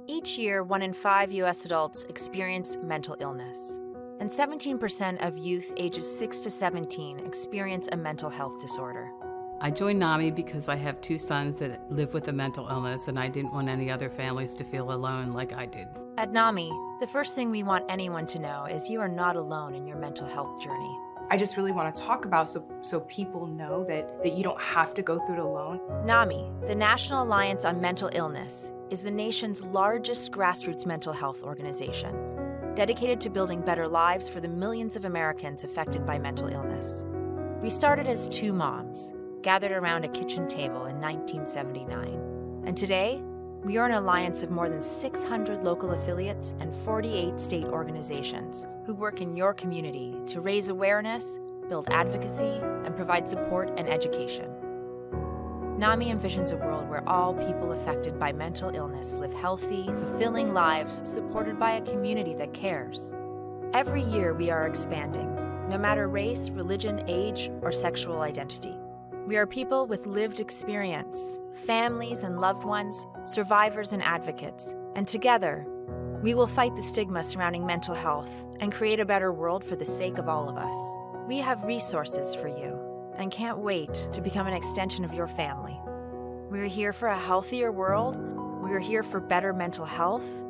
Each year, 1 in 5 U.S. adults experience mental illness, and 17% of youth ages 6 to 17 experience a mental health disorder. I joined NAMI because I have 2 sons that live with a mental illness, and I didn't want any other families to feel alone like I did. At NAMI, the first thing we want anyone to know is you are not alone in your mental health journey. I just really want to talk about so people know that you don't have to go through it alone. NAMI, the National Alliance on Mental Illness, is the nation's largest grassroots mental health organization, dedicated to building better lives for the millions of Americans affected by mental illness. We started as 2 moms, gathered around a kitchen table in 1979. And today, we are an alliance of more than 600 local affiliates and 48 state organizations who work in your community to raise awareness, build advocacy, and provide support and education. NAMI envisions a world where all people affected by mental illness live healthy, fulfilling lives supported by a community that cares. Every year we are expanding, no matter race, religion, age, or sexual identity. We are people with lived experience, families and loved ones, survivors and advocates, and together, we will fight the stigma surrounding mental health and create a better world for the sake of all of us. We have resources for you and can't wait to become an extension of your family. We are here for a healthier world. We are here for better mental health.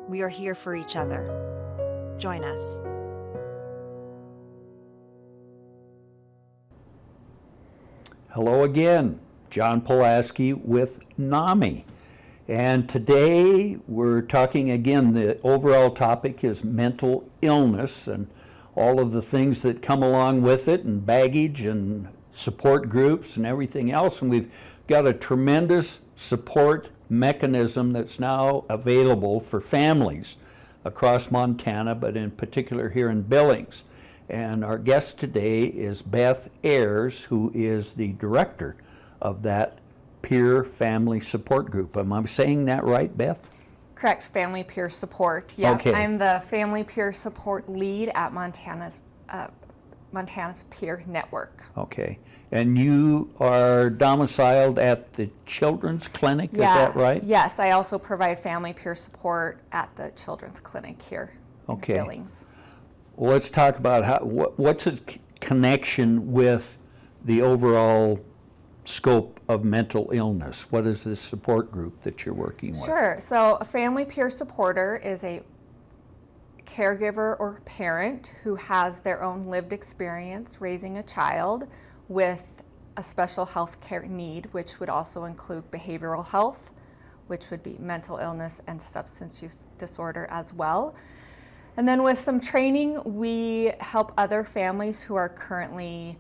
We are here for each other. Join us. Hello again, John Pulaski with NAMI. And today we're talking again, the overall topic is mental illness and all of the things that come along with it, and baggage and support groups and everything else. And we've got a tremendous support mechanism that's now available for families across Montana, but in particular here in Billings. And our guest today is Beth Ayers, who is the director of that peer family support group. Am I saying that right, Beth? Correct, family peer support. Yeah, okay. I'm the family peer support lead at Montana's peer network. Okay, and you are domiciled at the Children's Clinic, is that right? Yes, I also provide family peer support at the Children's Clinic here in Billings. Well, let's talk about what's its connection with the overall scope of mental illness. What is this support group that you're working with? Sure. So a family peer supporter is a caregiver or parent who has their own lived experience raising a child with a special health care need, which would also include behavioral health, which would be mental illness and substance use disorder as well. And then with some training, we help other families who are currently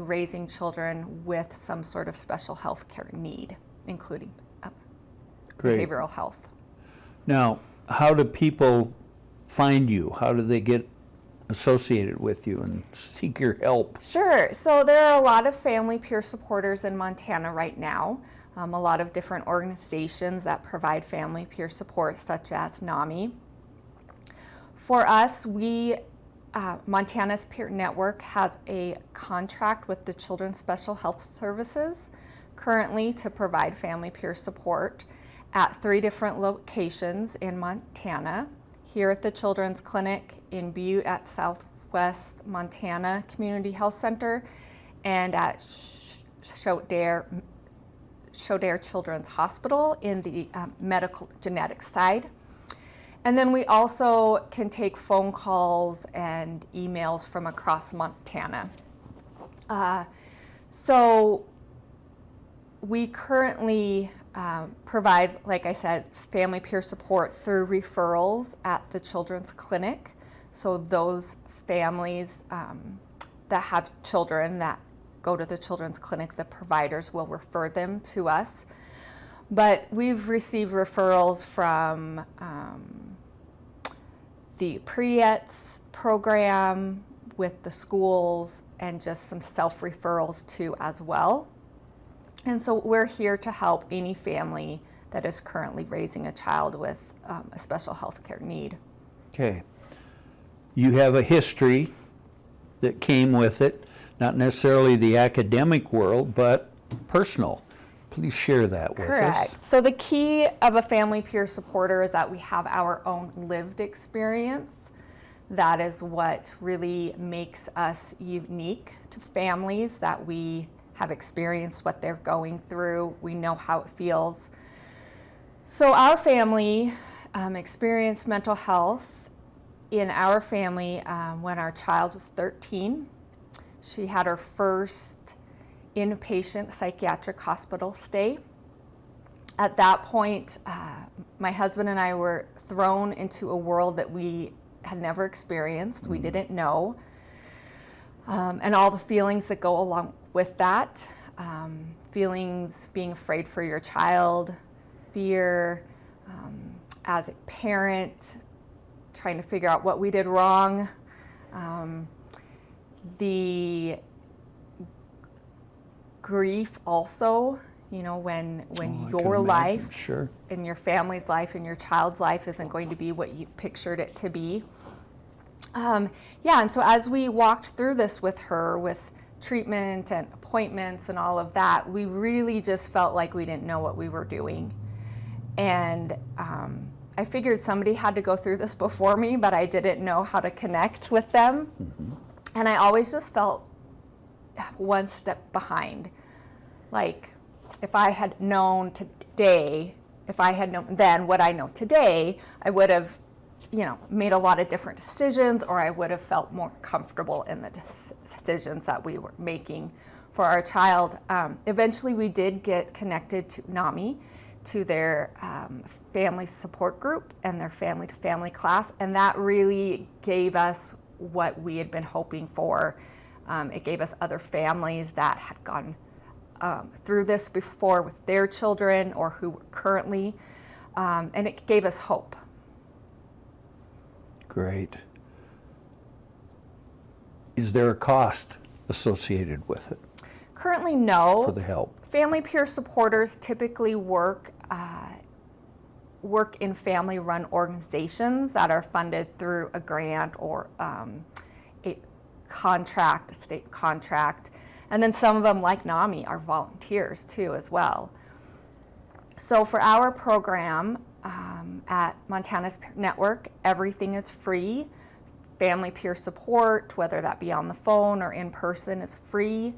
raising children with some sort of special health care need, including behavioral health. Now, how do people find you? How do they get associated with you and seek your help? Sure. So there are a lot of family peer supporters in Montana right now. A lot of different organizations that provide family peer support, such as NAMI. For us, Montana's Peer Network has a contract with the Children's Special Health Services currently to provide family peer support at 3 different locations in Montana. Here at the Children's Clinic in Butte at Southwest Montana Community Health Center, and at Shodare Children's Hospital in the medical genetics side. And then we also can take phone calls and emails from across Montana. So we currently provide, like I said, family peer support through referrals at the Children's Clinic. So those families that have children that go to the Children's Clinic, the providers will refer them to us. But we've received referrals from the PREETS program with the schools, and just some self-referrals too as well. And so we're here to help any family that is currently raising a child with a special health care need. Okay. You have a history that came with it, not necessarily the academic world, but personal. Please share that with us. Correct. So the key of a family peer supporter is that we have our own lived experience. That is what really makes us unique to families, that we have experienced what they're going through. We know how it feels. So our family experienced mental health in our family when our child was 13. She had her first inpatient psychiatric hospital stay. At that point, my husband and I were thrown into a world that we had never experienced, we didn't know, and all the feelings that go along with that. Feelings, being afraid for your child, fear, as a parent, trying to figure out what we did wrong, the grief also, you know, when your life, sure, and your family's life and your child's life isn't going to be what you pictured it to be. Yeah, and so as we walked through this with her, with treatment and appointments and all of that, we really just felt like we didn't know what we were doing. And I figured somebody had to go through this before me, but I didn't know how to connect with them. And I always just felt one step behind. Like, if I had known today, if I had known then what I know today, I would have, made a lot of different decisions, or I would have felt more comfortable in the decisions that we were making for our child. Eventually, we did get connected to NAMI, to their family support group and their family-to-family class, and that really gave us what we had been hoping for. It gave us other families that had gone through this before with their children or who were currently, and it gave us hope. Great. Is there a cost associated with it? Currently, no. For the help? Family peer supporters typically work in family-run organizations that are funded through a grant or a state contract. And then some of them, like NAMI, are volunteers too as well. So for our program at Montana's Network, everything is free. Family peer support, whether that be on the phone or in person, is free.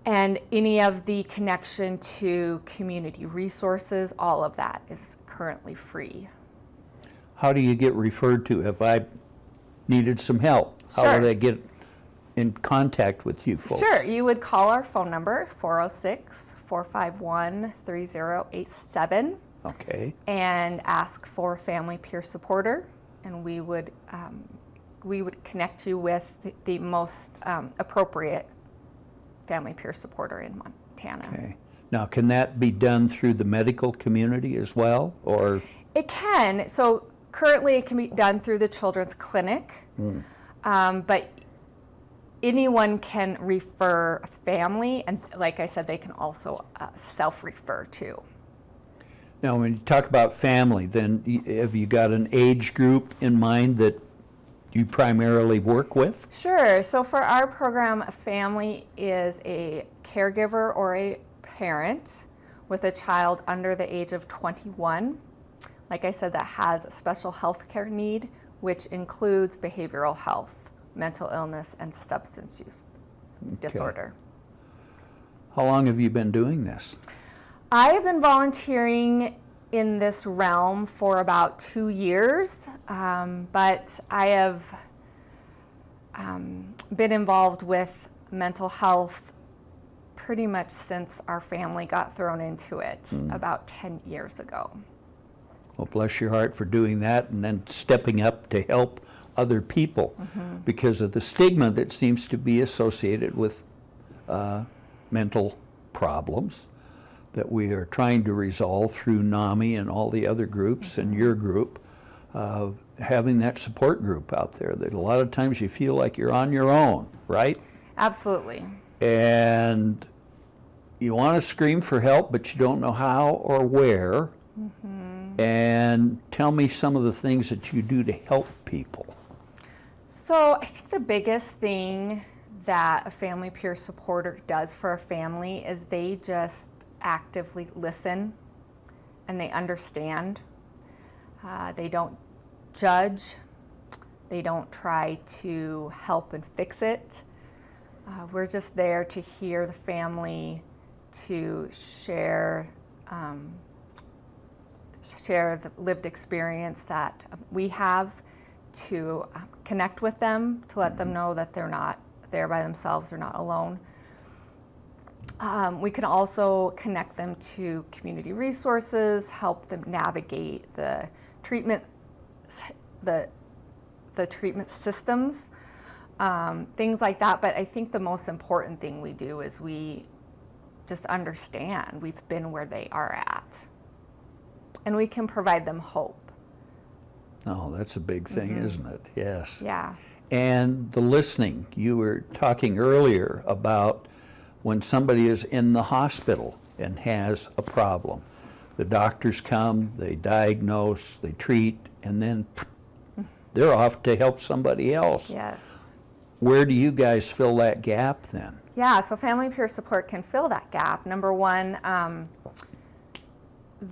And any of the connection to community resources, all of that is currently free. How do you get referred to if I needed some help? How Sure. would I get in contact with you folks? Sure, you would call our phone number, 406-451-3087. Okay. And ask for a family peer supporter, and we would connect you with the most appropriate family peer supporter in Montana. Okay. Now, can that be done through the medical community as well, or? It can. So currently it can be done through the Children's Clinic, but anyone can refer a family, and like I said, they can also self-refer too. Now, when you talk about family, then have you got an age group in mind that you primarily work with? Sure. So for our program, a family is a caregiver or a parent with a child under the age of 21. Like I said, that has a special health care need, which includes behavioral health, mental illness, and substance use disorder. How long have you been doing this? I have been volunteering in this realm for about 2 years, but I have been involved with mental health pretty much since our family got thrown into it about 10 years ago. Well, bless your heart for doing that and then stepping up to help other people because of the stigma that seems to be associated with mental problems that we are trying to resolve through NAMI and all the other groups and your group, having that support group out there that a lot of times you feel like you're on your own, right? Absolutely. And you want to scream for help, but you don't know how or where. And tell me some of the things that you do to help people. So I think the biggest thing that a family peer supporter does for a family is they just actively listen and they understand. They don't judge. They don't try to help and fix it. We're just there to hear the family, to share the lived experience that we have, to connect with them, to let them know that they're not there by themselves, they're not alone. We can also connect them to community resources, help them navigate the treatment systems, things like that. But I think the most important thing we do is we just understand we've been where they are at, and we can provide them hope. Oh, that's a big thing, isn't it? Yes. Yeah. And the listening, you were talking earlier about when somebody is in the hospital and has a problem. The doctors come, they diagnose, they treat, and then they're off to help somebody else. Yes. Where do you guys fill that gap then? Yeah, so family peer support can fill that gap. Number one,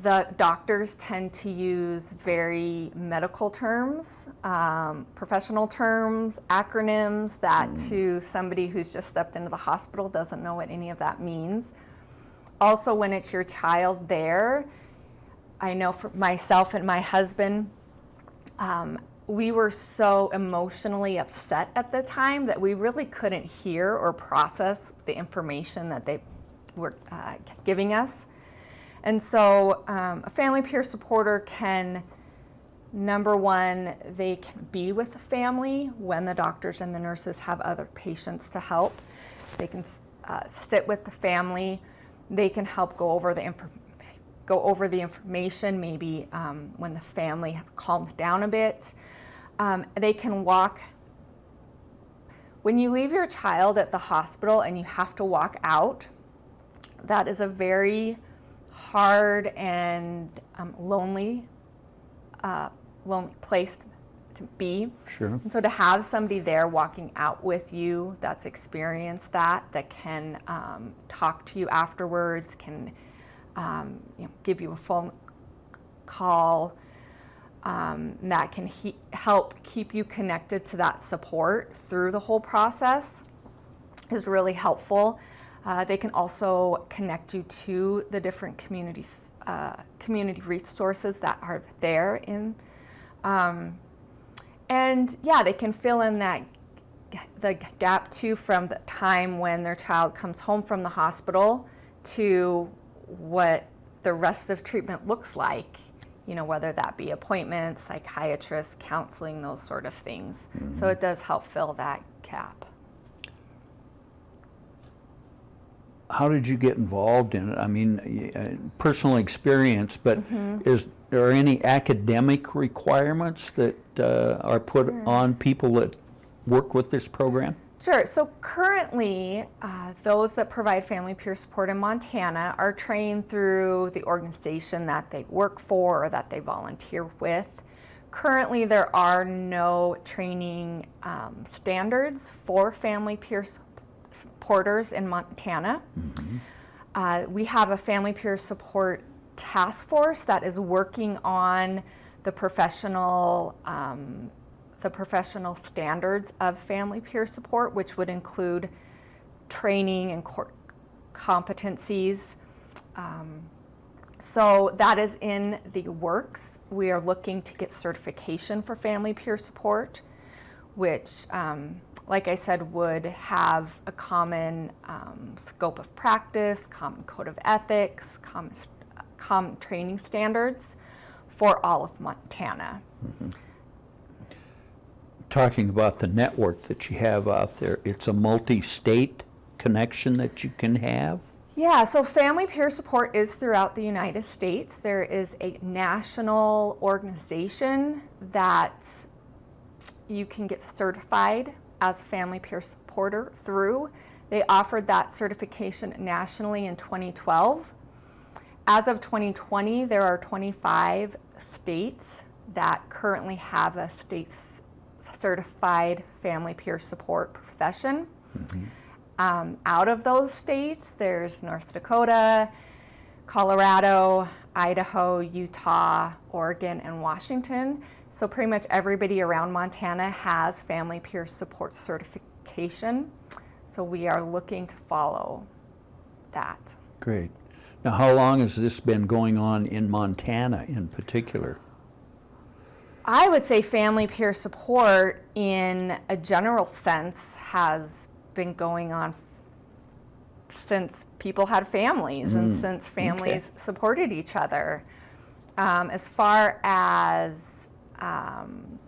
the doctors tend to use very medical terms, professional terms, acronyms that to somebody who's just stepped into the hospital doesn't know what any of that means. Also, when it's your child there, I know for myself and my husband, we were so emotionally upset at the time that we really couldn't hear or process the information that they were giving us. And so a family peer supporter can, number one, they can be with the family when the doctors and the nurses have other patients to help. They can sit with the family. They can help go over the information, maybe when the family has calmed down a bit. They can walk. When you leave your child at the hospital and you have to walk out, that is a very hard and lonely place to be. Sure. And so to have somebody there walking out with you that's experienced that can talk to you afterwards, can give you a phone call, that can help keep you connected to that support through the whole process is really helpful. They can also connect you to the different community resources that are there in, and yeah, they can fill in the gap too from the time when their child comes home from the hospital to what the rest of treatment looks like. Whether that be appointments, psychiatrists, counseling, those sort of things. So it does help fill that gap. How did you get involved in it? I mean, personal experience, but is there any academic requirements that are put on people that work with this program? Sure. So currently, those that provide family peer support in Montana are trained through the organization that they work for or that they volunteer with. Currently, there are no training standards for family peer supporters in Montana. We have a family peer support task force that is working on the professional standards of family peer support, which would include training and core competencies. So that is in the works. We are looking to get certification for family peer support, which, like I said, would have a common scope of practice, common code of ethics, common training standards for all of Montana. Talking about the network that you have out there, it's a multi-state connection that you can have? Yeah, so family peer support is throughout the United States. There is a national organization that you can get certified as a family peer supporter through. They offered that certification nationally in 2012. As of 2020, there are 25 states that currently have a state certified family peer support profession. Out of those states, there's North Dakota, Colorado, Idaho, Utah, Oregon, and Washington. So pretty much everybody around Montana has family peer support certification. So we are looking to follow that. Great. Now, how long has this been going on in Montana in particular? I would say family peer support in a general sense has been going on since people had families and since families supported each other. As far as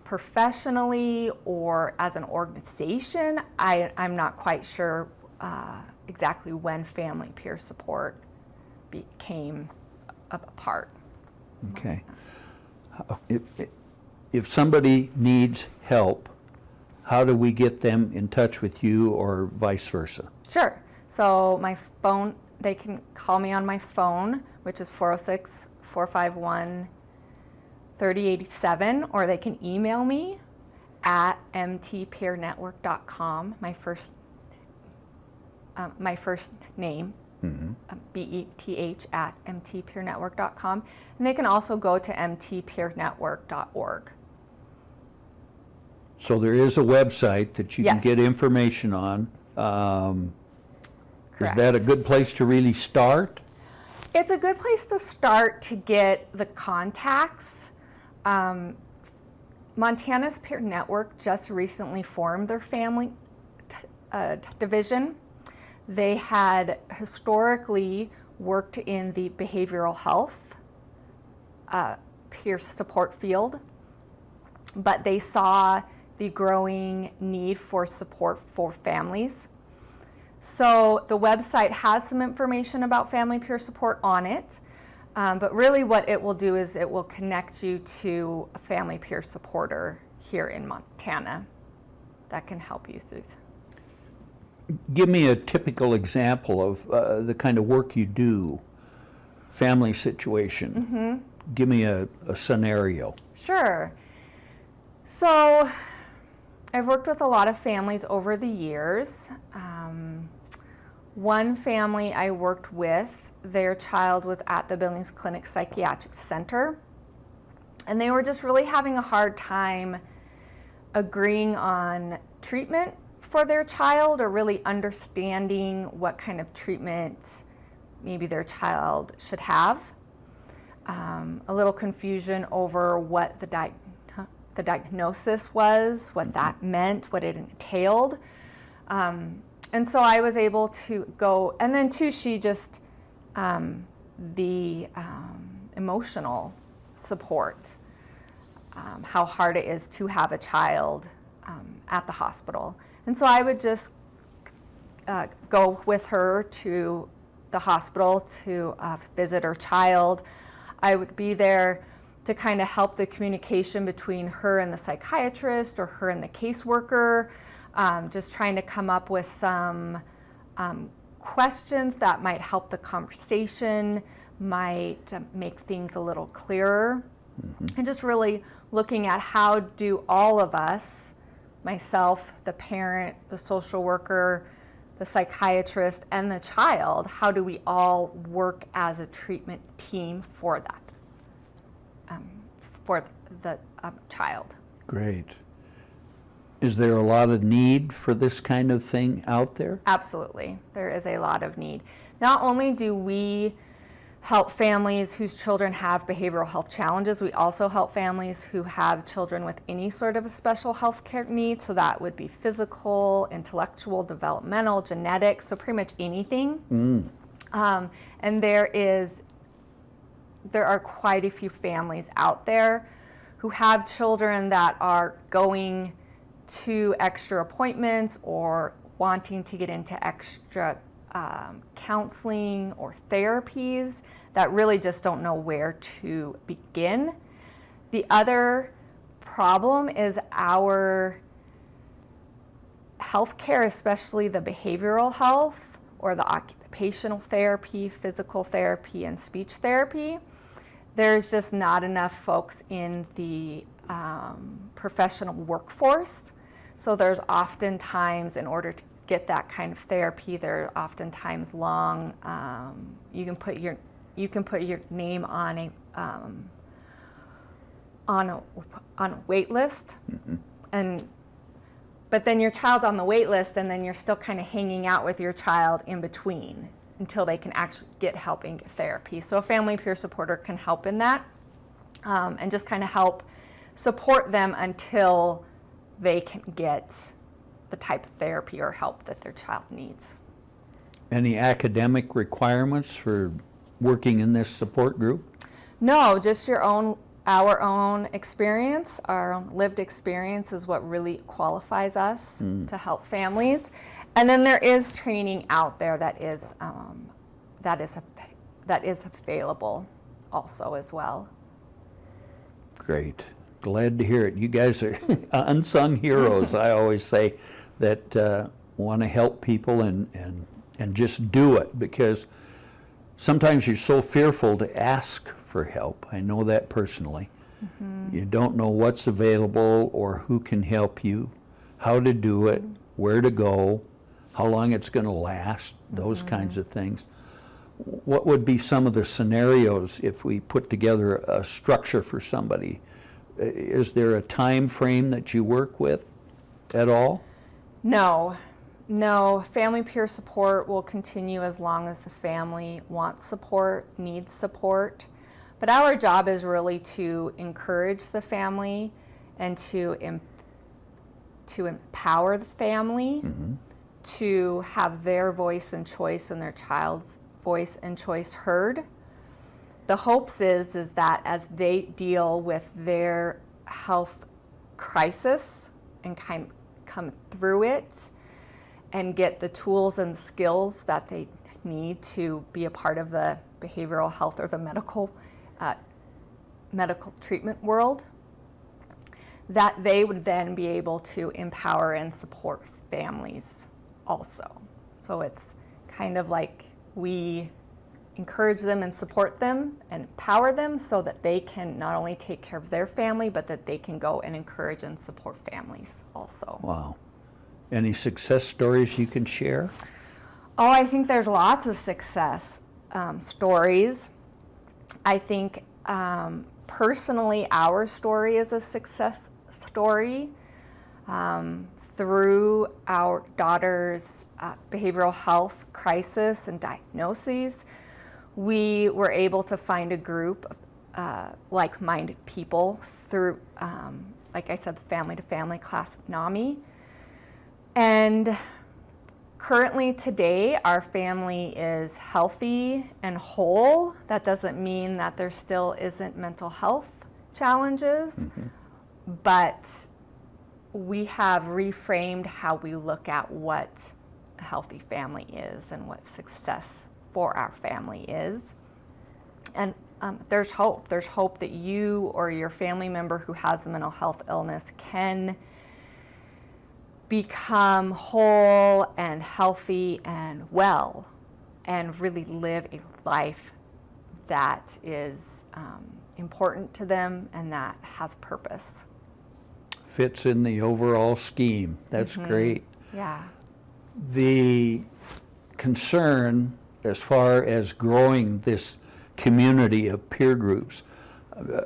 professionally or as an organization, I'm not quite sure exactly when family peer support became a part. Okay. If somebody needs help, how do we get them in touch with you or vice versa? Sure. So my phone, they can call me on my phone, which is 406-451-3087, or they can email me at mtpeernetwork.com, my first name, BETH at mtpeernetwork.com. And they can also go to mtpeernetwork.org. So there is a website that you can Yes. get information on. Is Correct. that a good place to really start? It's a good place to start to get the contacts. Montana's Peer Network just recently formed their family division. They had historically worked in the behavioral health peer support field, but they saw the growing need for support for families. So the website has some information about family peer support on it, but really what it will do is it will connect you to a family peer supporter here in Montana that can help you through. Give me a typical example of the kind of work you do, family situation. Give me a scenario. Sure. So I've worked with a lot of families over the years. One family I worked with, their child was at the Billings Clinic Psychiatric Center, and they were just really having a hard time agreeing on treatment for their child or really understanding what kind of treatment maybe their child should have. A little confusion over what the diagnosis was, what that meant, what it entailed. And so I was able to go, and then too, she just, the emotional support, how hard it is to have a child at the hospital. And so I would just go with her to the hospital to visit her child. I would be there to kind of help the communication between her and the psychiatrist or her and the caseworker, just trying to come up with some questions that might help the conversation, might make things a little clearer, and just really looking at how do all of us, myself, the parent, the social worker, the psychiatrist, and the child, how do we all work as a treatment team for that, for the child. Great. Is there a lot of need for this kind of thing out there? Absolutely, there is a lot of need. Not only do we help families whose children have behavioral health challenges, we also help families who have children with any sort of a special health care needs. So that would be physical, intellectual, developmental, genetic, so pretty much anything. And there are quite a few families out there who have children that are going to extra appointments or wanting to get into extra counseling or therapies that really just don't know where to begin. The other problem is our healthcare, especially the behavioral health or the occupational therapy, physical therapy, and speech therapy. There's just not enough folks in the professional workforce. So there's oftentimes, in order to get that kind of therapy, they're oftentimes long. You can put your you can put your name on a wait list, but then your child's on the wait list, and then you're still kind of hanging out with your child in between until they can actually get help and get therapy. So a family peer supporter can help in that, and just kind of help support them until they can get the type of therapy or help that their child needs. Any academic requirements for working in this support group? No, just our own experience, our own lived experience is what really qualifies us to help families. And then there is training out there that is available also as well. Great. Glad to hear it. You guys are unsung heroes, I always say, that want to help people and just do it, because sometimes you're so fearful to ask for help. I know that personally. You don't know what's available or who can help you, how to do it, where to go, how long it's going to last, those kinds of things. What would be some of the scenarios if we put together a structure for somebody? Is there a time frame that you work with at all? No, family peer support will continue as long as the family wants support, needs support. But our job is really to encourage the family and to empower the family to have their voice and choice and their child's voice and choice heard. The hopes is that as they deal with their health crisis and come through it and get the tools and skills that they need to be a part of the behavioral health or the medical treatment world, that they would then be able to empower and support families also. So it's kind of like we encourage them and support them and empower them so that they can not only take care of their family, but that they can go and encourage and support families also. Wow. Any success stories you can share? Oh, I think there's lots of success stories. I think personally our story is a success story. Through our daughter's behavioral health crisis and diagnoses, we were able to find a group of like-minded people through, like I said, the family-to-family class of NAMI. And currently today, our family is healthy and whole. That doesn't mean that there still isn't mental health challenges, but we have reframed how we look at what a healthy family is and what success for our family is. And there's hope. There's hope that you or your family member who has a mental health illness can become whole and healthy and well and really live a life that is important to them and that has purpose. Fits in the overall scheme. That's great. Yeah. The concern as far as growing this community of peer groups,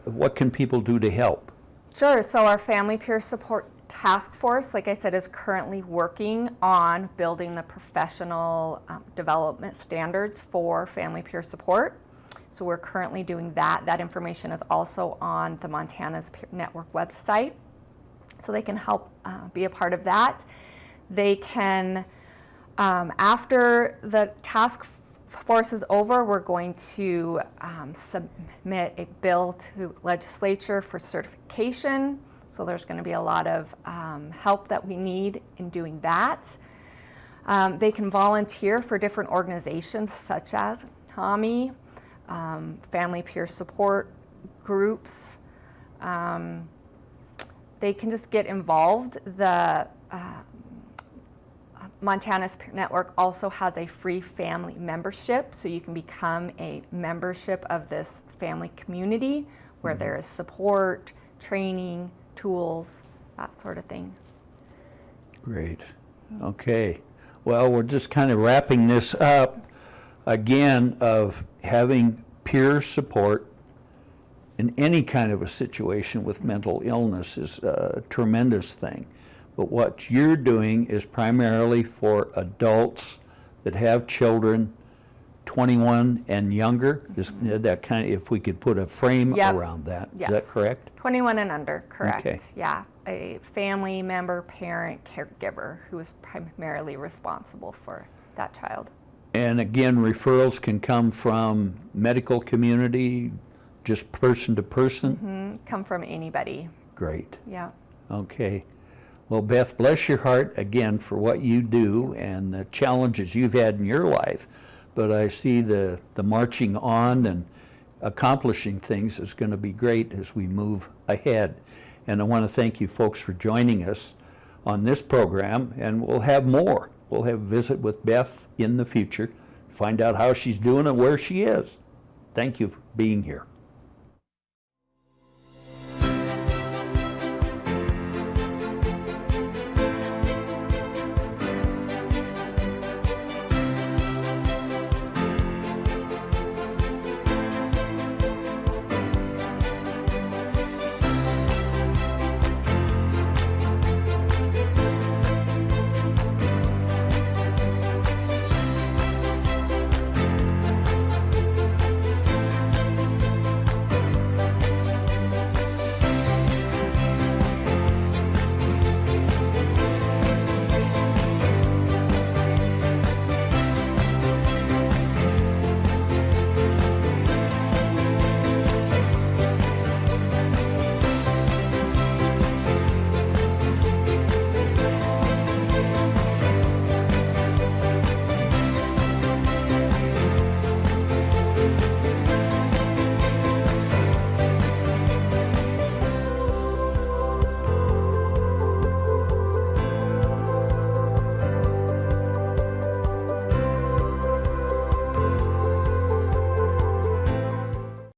what can people do to help? Sure. So our Family Peer Support Task Force, like I said, is currently working on building the professional development standards for family peer support. So we're currently doing that. That information is also on the Montana's Peer Network website. So they can help be a part of that. They can, after the task force is over, we're going to submit a bill to legislature for certification. So there's going to be a lot of help that we need in doing that. They can volunteer for different organizations such as NAMI, family peer support groups. They can just get involved. The Montana's Peer Network also has a free family membership, so you can become a membership of this family community where there is support, training, tools, that sort of thing. Great. Okay. Well, we're just kind of wrapping this up again of having peer support in any kind of a situation with mental illness is a tremendous thing. But what you're doing is primarily for adults that have children 21 and younger. That kind of, if we could put a frame Yep. around that. Yes. Is that correct? 21 and under, correct. Okay. Yeah, a family member, parent, caregiver who is primarily responsible for that child. And again, referrals can come from medical community, just person to person? Come from anybody. Great. Yeah. Okay. Well, Beth, bless your heart again for what you do and the challenges you've had in your life. But I see the marching on and accomplishing things is going to be great as we move ahead. And I want to thank you folks for joining us on this program, and we'll have more. We'll have a visit with Beth in the future, find out how she's doing and where she is. Thank you for being here.